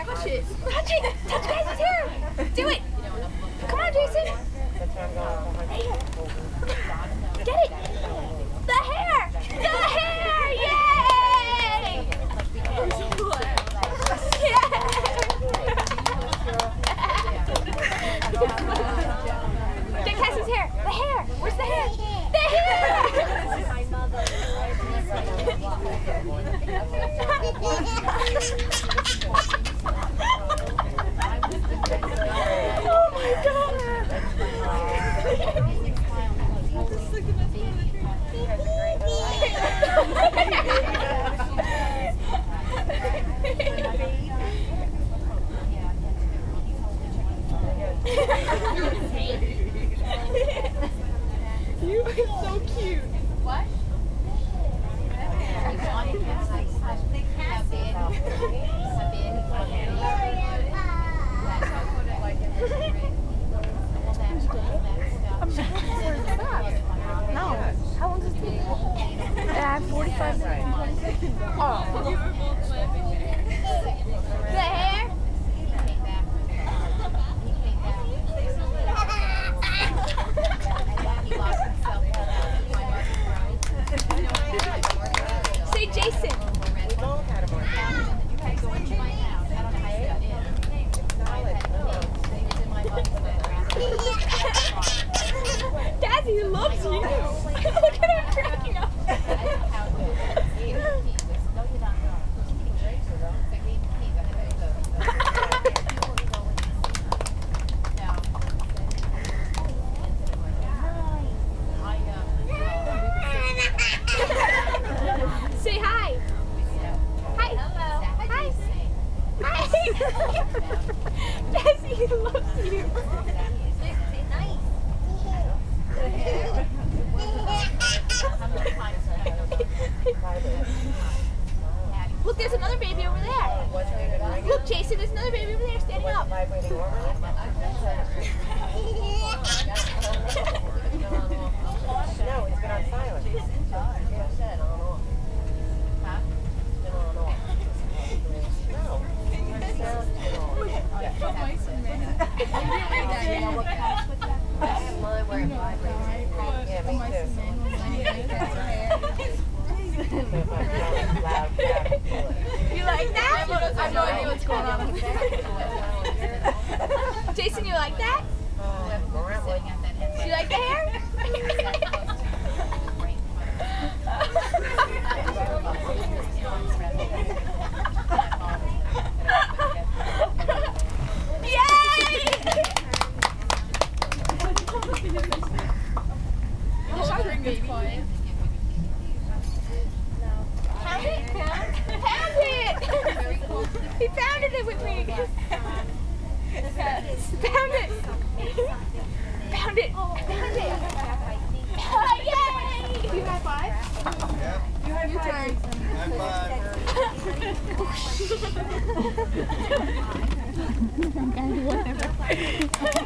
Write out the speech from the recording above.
Touch it. Touch it. Touch Cassie's hair. Do it. Come on, Jason. Get it. The hair. The hair. Yay. Get Cassie's hair. The hair. Where's the hair? The hair. Oh my God. You are so cute. What? No. How long does it take? I have 45 minutes and 20 seconds. Oh. The hair? Say Jason. Cassie loves you. Look at her cracking up. Say hi. Hi. Hello. Hi. Hi. Cassie loves you. Look, there's another baby over there. Look, Jason, there's another baby over there standing up. No, it's been on silent. You like that? I have no idea what's going on. Jason, you like that? You like the hair? He pounded it with me. Pound it. Pound it. Pound it. Yay! Do you high five? Yeah. You high five. High five. Whatever.